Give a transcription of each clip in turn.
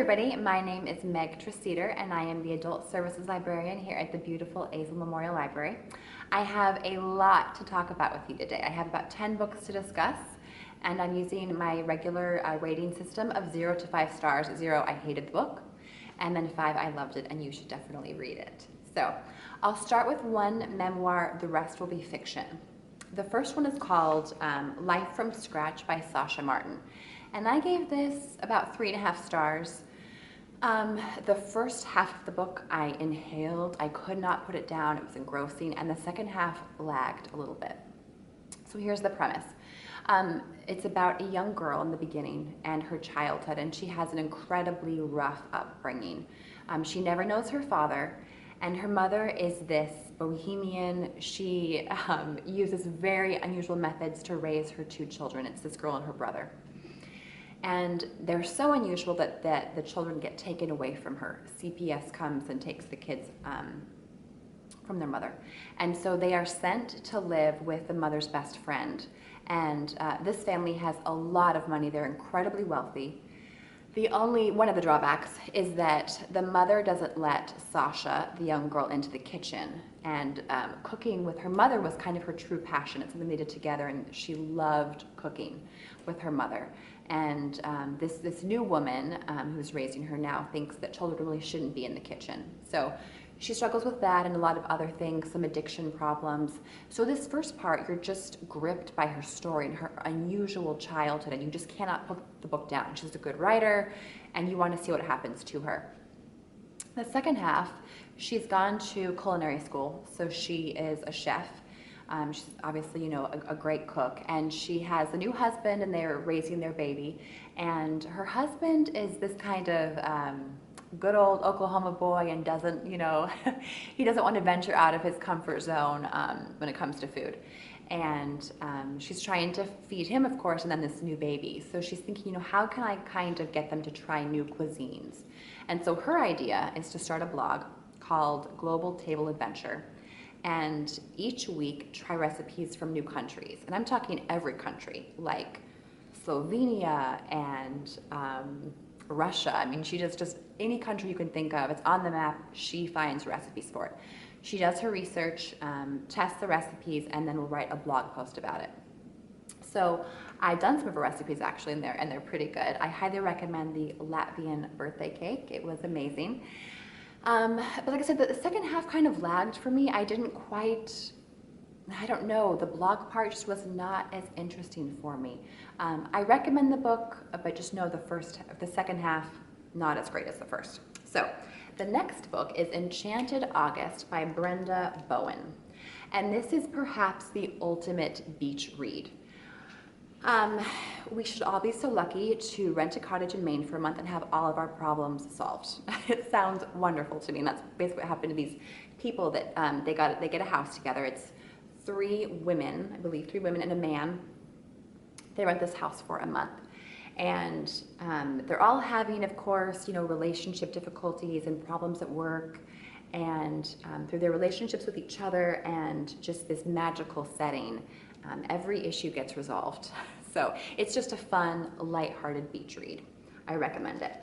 everybody, my name is Meg Traceder and I am the Adult Services Librarian here at the beautiful Azle Memorial Library. I have a lot to talk about with you today. I have about 10 books to discuss and I'm using my regular rating system of 0 to 5 stars. 0, I hated the book, and then 5, I loved it and you should definitely read it. So I'll start with one memoir, the rest will be fiction. The first one is called Life from Scratch by Sasha Martin. And I gave this about 3.5 stars. The first half of the book I inhaled. I could not put it down. It was engrossing. And the second half lagged a little bit. So here's the premise. It's about a young girl in the beginning and her childhood. And she has an incredibly rough upbringing. She never knows her father. And her mother is this bohemian. She uses very unusual methods to raise her 2 children. It's this girl and her brother. And they're so unusual that the children get taken away from her. CPS comes and takes the kids from their mother. And so they are sent to live with the mother's best friend. And this family has a lot of money. They're incredibly wealthy. One of the drawbacks is that the mother doesn't let Sasha, the young girl, into the kitchen. And cooking with her mother was kind of her true passion. It's something they did together, and she loved cooking with her mother. And this new woman who's raising her now thinks that children really shouldn't be in the kitchen. So she struggles with that and a lot of other things, some addiction problems. So this first part, you're just gripped by her story and her unusual childhood, and you just cannot put the book down. She's a good writer, and you want to see what happens to her. The second half, she's gone to culinary school, so she is a chef. She's obviously, a great cook, and she has a new husband, and they're raising their baby. And her husband is this kind of good old Oklahoma boy, and doesn't, he doesn't want to venture out of his comfort zone when it comes to food. And she's trying to feed him, of course, and then this new baby. So she's thinking, how can I kind of get them to try new cuisines? And so her idea is to start a blog called Global Table Adventure. And each week try recipes from new countries. And I'm talking every country, like Slovenia and Russia. I mean, she does just any country you can think of. It's on the map. She finds recipes for it. She does her research, tests the recipes, and then will write a blog post about it. So I've done some of her recipes actually in there, and they're pretty good. I highly recommend the Latvian birthday cake. It was amazing. But like I said, the second half kind of lagged for me. I didn't quite, I don't know, the blog part just was not as interesting for me. I recommend the book, but just know the second half, not as great as the first. So the next book is Enchanted August by Brenda Bowen. And this is perhaps the ultimate beach read. We should all be so lucky to rent a cottage in Maine for a month and have all of our problems solved. It sounds wonderful to me, and that's basically what happened to these people that they get a house together. It's 3 women, I believe 3 women and a man. They rent this house for a month. And they're all having, of course, relationship difficulties and problems at work, and through their relationships with each other and just this magical setting, every issue gets resolved. So it's just a fun, lighthearted beach read. I recommend it.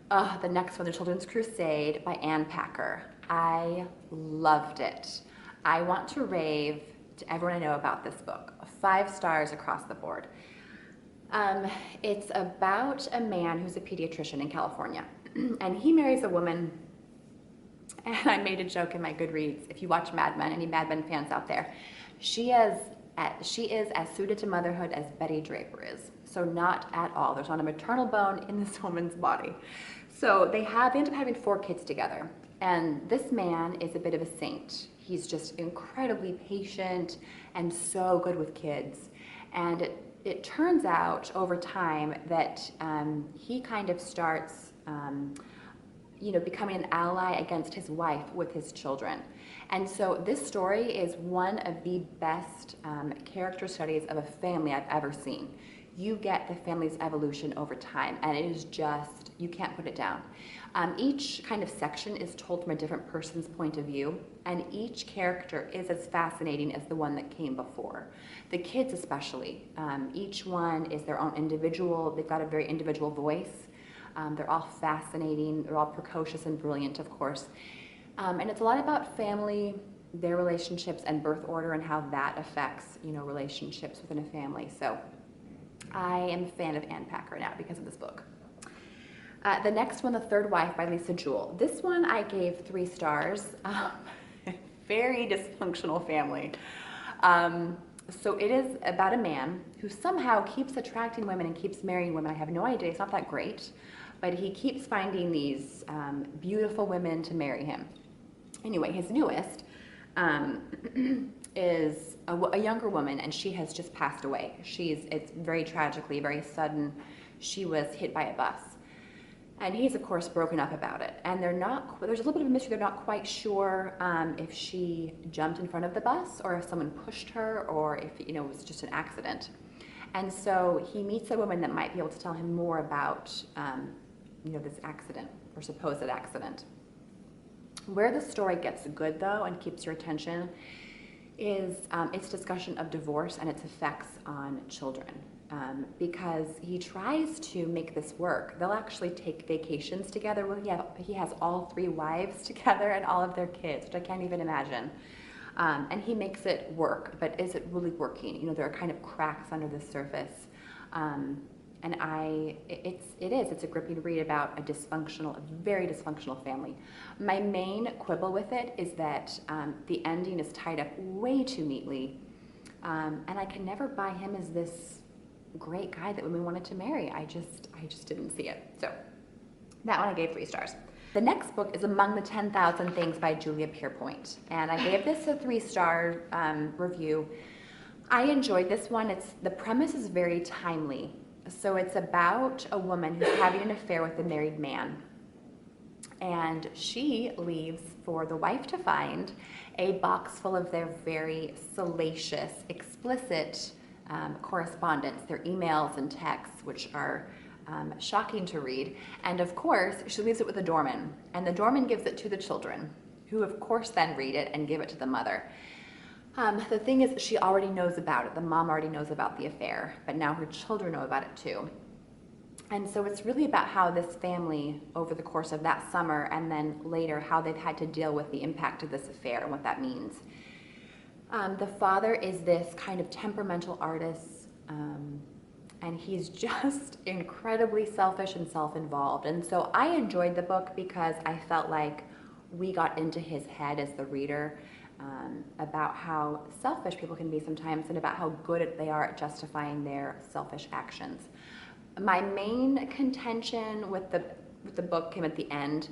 The next one, The Children's Crusade by Ann Packer. I loved it. I want to rave to everyone I know about this book. 5 stars across the board. It's about a man who's a pediatrician in California, and he marries a woman. And I made a joke in my Goodreads, if you watch Mad Men, any Mad Men fans out there, she is as suited to motherhood as Betty Draper is. So not at all. There's not a maternal bone in this woman's body. So they end up having 4 kids together. And this man is a bit of a saint. He's just incredibly patient and so good with kids. And it turns out over time that he kind of starts becoming an ally against his wife with his children. And so this story is one of the best character studies of a family I've ever seen. You get the family's evolution over time, and it is just, you can't put it down. Each kind of section is told from a different person's point of view, and each character is as fascinating as the one that came before. The kids especially, each one is their own individual, they've got a very individual voice. They're all fascinating. They're all precocious and brilliant, of course. And it's a lot about family, their relationships, and birth order, and how that affects, relationships within a family. So I am a fan of Ann Packer now because of this book. The next one, The Third Wife by Lisa Jewell. This one I gave 3 stars. Very dysfunctional family. So it is about a man who somehow keeps attracting women and keeps marrying women. I have no idea. It's not that great. But he keeps finding these beautiful women to marry him. Anyway, his newest is a younger woman, and she has just passed away. It's very tragically, very sudden. She was hit by a bus. And he's, of course, broken up about it. And there's a little bit of a mystery. They're not quite sure if she jumped in front of the bus or if someone pushed her or if, it was just an accident. And so he meets a woman that might be able to tell him more about, this accident or supposed accident. Where the story gets good, though, and keeps your attention is its discussion of divorce and its effects on children. Because he tries to make this work. They'll actually take vacations together. Well, he has all 3 wives together and all of their kids, which I can't even imagine. And he makes it work, but is it really working? There are kind of cracks under the surface. And it's a gripping read about a very dysfunctional family. My main quibble with it is that the ending is tied up way too neatly. And I can never buy him as this great guy that women wanted to marry. I just didn't see it. So that one I gave 3 stars. The next book is Among the 10,000 Things by Julia Pierpoint. And I gave this a 3-star review. I enjoyed this one. The premise is very timely. So it's about a woman who's having an affair with a married man. And she leaves for the wife to find a box full of their very salacious, explicit correspondence, their emails and texts, which are shocking to read. And of course, she leaves it with a doorman. And the doorman gives it to the children, who of course then read it and give it to the mother. The thing is, she already knows about it. The mom already knows about the affair, but now her children know about it too. And so it's really about how this family, over the course of that summer and then later, how they've had to deal with the impact of this affair and what that means. The father is this kind of temperamental artist, and he's just incredibly selfish and self-involved. And so I enjoyed the book because I felt like we got into his head as the reader, about how selfish people can be sometimes and about how good they are at justifying their selfish actions. My main contention with the book came at the end.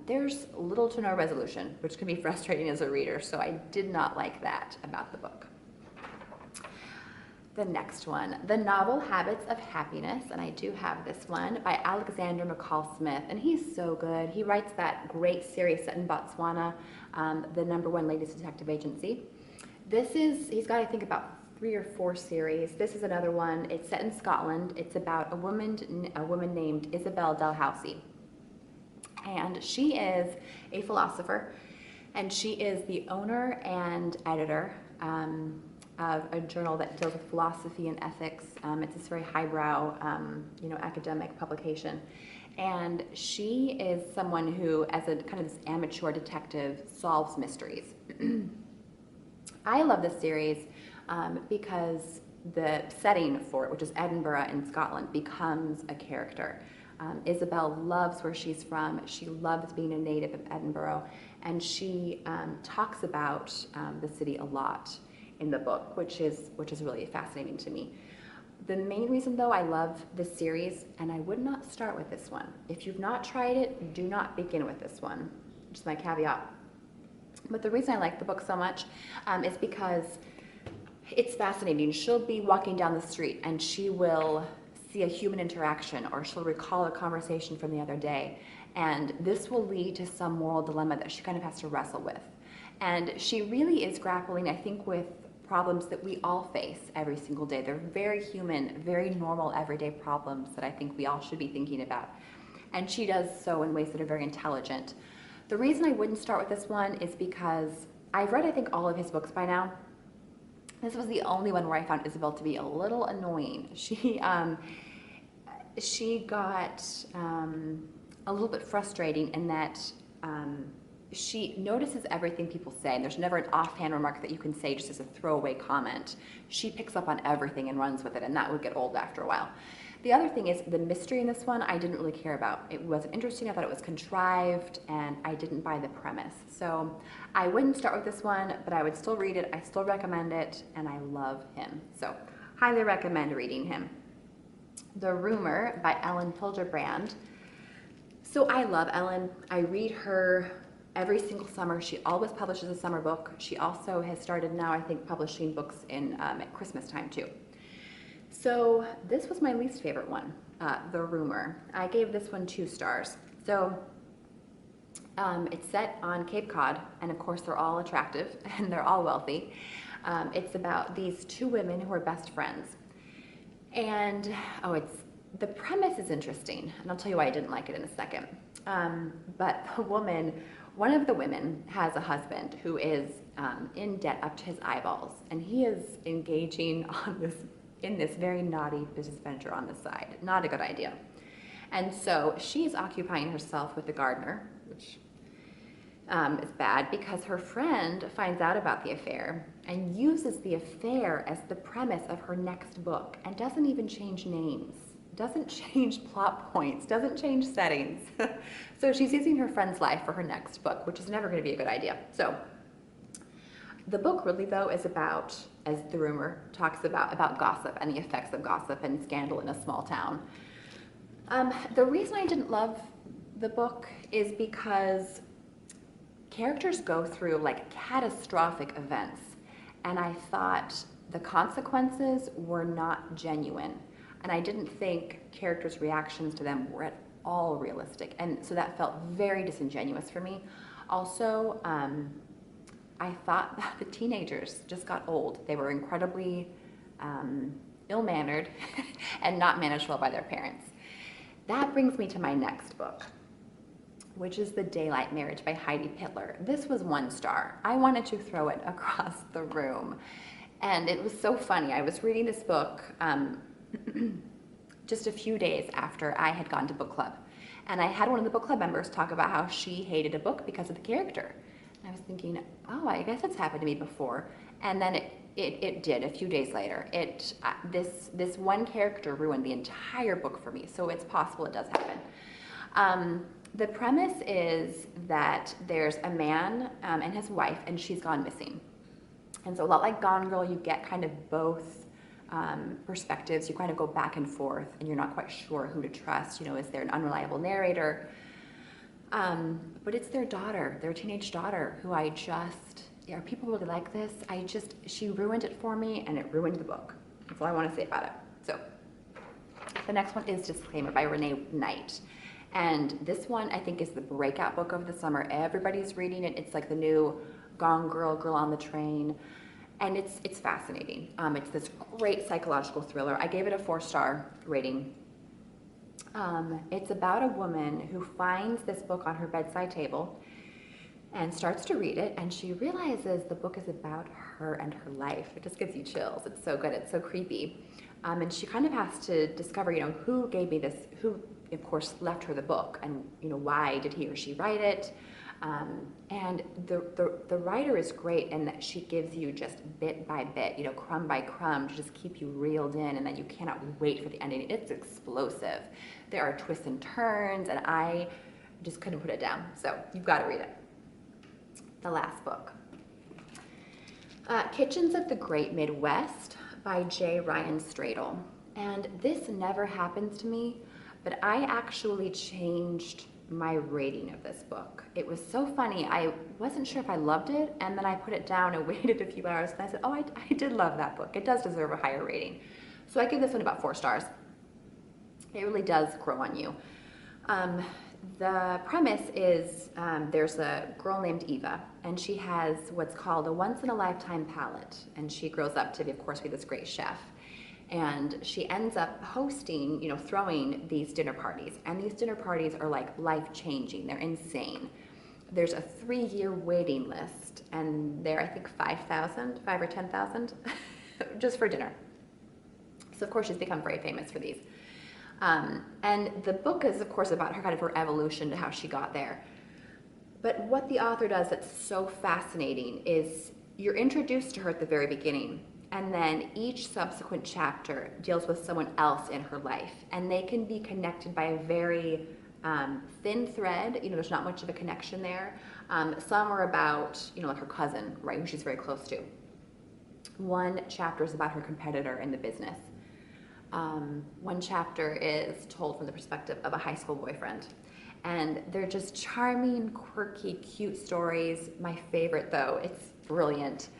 There's little to no resolution, which can be frustrating as a reader, so I did not like that about the book. The next one, The Novel Habits of Happiness, and I do have this one, by Alexander McCall Smith, and he's so good. He writes that great series set in Botswana, the #1 ladies detective agency. He's got, I think, about 3 or 4 series. This is another one. It's set in Scotland. It's about a woman named Isabel Dalhousie. And she is a philosopher, and she is the owner and editor of a journal that deals with philosophy and ethics. It's this very highbrow, academic publication. And she is someone who, as a kind of this amateur detective, solves mysteries. I love this series because the setting for it, which is Edinburgh in Scotland, becomes a character. Isabel loves where she's from. She loves being a native of Edinburgh, and she talks about the city a lot in the book, which is really fascinating to me. The main reason, though, I love this series, and I would not start with this one. If you've not tried it, do not begin with this one. Just my caveat. But the reason I like the book so much is because it's fascinating. She'll be walking down the street, and she will see a human interaction, or she'll recall a conversation from the other day, and this will lead to some moral dilemma that she kind of has to wrestle with. And she really is grappling, I think, with problems that we all face every single day. They're very human, very normal, everyday problems that I think we all should be thinking about. And she does so in ways that are very intelligent. The reason I wouldn't start with this one is because I've read, I think, all of his books by now. This was the only one where I found Isabel to be a little annoying. she got a little bit frustrating in that she notices everything people say, and there's never an offhand remark that you can say just as a throwaway comment. She picks up on everything and runs with it, and that would get old after a while. The other thing is the mystery in this one I didn't really care about. It wasn't interesting, I thought it was contrived, and I didn't buy the premise. So I wouldn't start with this one, but I would still read it, I still recommend it, and I love him. So highly recommend reading him. The Rumor by Elin Hilderbrand. So I love Elin. I read her every single summer. She always publishes a summer book. She also has started now, I think, publishing books in at Christmas time too. So this was my least favorite one, The Rumor. I gave this one 2 stars. So it's set on Cape Cod, and of course they're all attractive and they're all wealthy. It's about these 2 women who are best friends. And the premise is interesting, and I'll tell you why I didn't like it in a second. But one of the women has a husband who is in debt up to his eyeballs, and he is engaging in this very naughty business venture on the side. Not a good idea. And so she's occupying herself with the gardener, which is bad because her friend finds out about the affair and uses the affair as the premise of her next book, and doesn't even change names, doesn't change plot points, doesn't change settings. So she's using her friend's life for her next book, which is never going to be a good idea. So the book really, though, is about, as The Rumor talks about gossip and the effects of gossip and scandal in a small town. The reason I didn't love the book is because characters go through like catastrophic events, and I thought the consequences were not genuine, and I didn't think characters' reactions to them were at all realistic, and so that felt very disingenuous for me. Also, I thought that the teenagers just got old. They were incredibly ill-mannered and not managed well by their parents. That brings me to my next book, which is The Daylight Marriage by Heidi Pitlor. This was 1 star. I wanted to throw it across the room. And it was so funny. I was reading this book just a few days after I had gone to book club. And I had one of the book club members talk about how she hated a book because of the character. And I was thinking, oh, I guess it's happened to me before. And then it did a few days later. This one character ruined the entire book for me. So it's possible it does happen. The premise is that there's a man and his wife, and she's gone missing. And so a lot like Gone Girl, you get kind of both perspectives. You kind of go back and forth, and you're not quite sure who to trust. You know, is there an unreliable narrator? But it's their daughter, their teenage daughter, who are people really like this? She ruined it for me, and it ruined the book. That's all I want to say about it. So the next one is Disclaimer by Renee Knight. And this one, I think, is the breakout book of the summer. Everybody's reading it. It's like the new Gone Girl, Girl on the Train. And it's fascinating. It's this great psychological thriller. I gave it a 4-star rating. It's about a woman who finds this book on her bedside table and starts to read it, and she realizes the book is about her and her life. It just gives you chills. It's so good. It's so creepy. And she kind of has to discover, who gave me this, who, of course, left her the book, and, why did he or she write it? And the writer is great in that she gives you just bit by bit, crumb by crumb, to just keep you reeled in, and that you cannot wait for the ending. It's explosive. There are twists and turns, and I just couldn't put it down. So you've got to read it. The last book. Kitchens of the Great Midwest by J. Ryan Stradal. And this never happens to me, but I actually changed my rating of this book. It was so funny. I wasn't sure if I loved it, and then I put it down and waited a few hours, and I said, oh, I did love that book. It does deserve a higher rating. So I give this one about 4 stars. It really does grow on you. The premise is there's a girl named Eva, and she has what's called a once-in-a-lifetime palate, and she grows up to, of course, be this great chef. And she ends up hosting, throwing these dinner parties. And these dinner parties are like life-changing. They're insane. There's a 3-year waiting list, and they're, I think, 5,000 or 10,000 just for dinner. So, of course, she's become very famous for these. And the book is, of course, about her kind of her evolution to how she got there. But what the author does that's so fascinating is you're introduced to her at the very beginning, and then each subsequent chapter deals with someone else in her life, and they can be connected by a very thin thread. You know, there's not much of a connection there. Some are about, you know, like her cousin, right, who she's very close to. One chapter is about her competitor in the business. One chapter is told from the perspective of a high school boyfriend. And they're just charming, quirky, cute stories. My favorite, though, it's brilliant.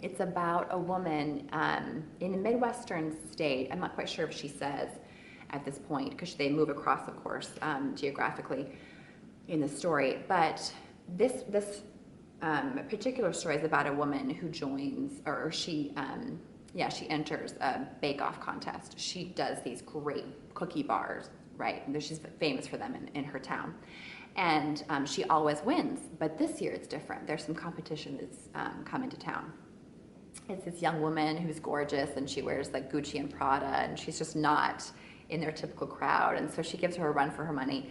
It's about a woman in a Midwestern state. I'm not quite sure if she says at this point, because they move across, of course, geographically in the story. But this particular story is about a woman who joins, or she enters a bake-off contest. She does these great cookie bars, right? She's famous for them in her town. And she always wins, but this year it's different. There's some competition that's come into town. It's this young woman who's gorgeous, and she wears like Gucci and Prada, and she's just not in their typical crowd, and so she gives her a run for her money.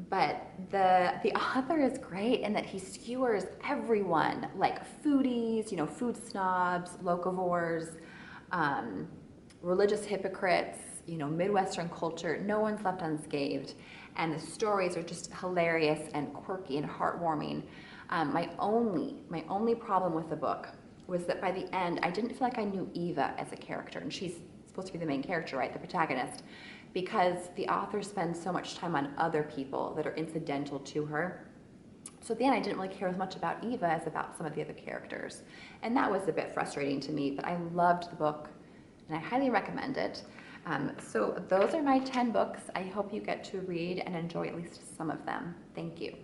But the author is great in that he skewers everyone, like foodies, you know, food snobs, locavores, religious hypocrites, you know, Midwestern culture. No one's left unscathed, and the stories are just hilarious and quirky and heartwarming. My only problem with the book was that by the end, I didn't feel like I knew Eva as a character, and she's supposed to be the main character, right, the protagonist, because the author spends so much time on other people that are incidental to her. So at the end, I didn't really care as much about Eva as about some of the other characters, and that was a bit frustrating to me, but I loved the book, and I highly recommend it. So those are my 10 books. I hope you get to read and enjoy at least some of them. Thank you.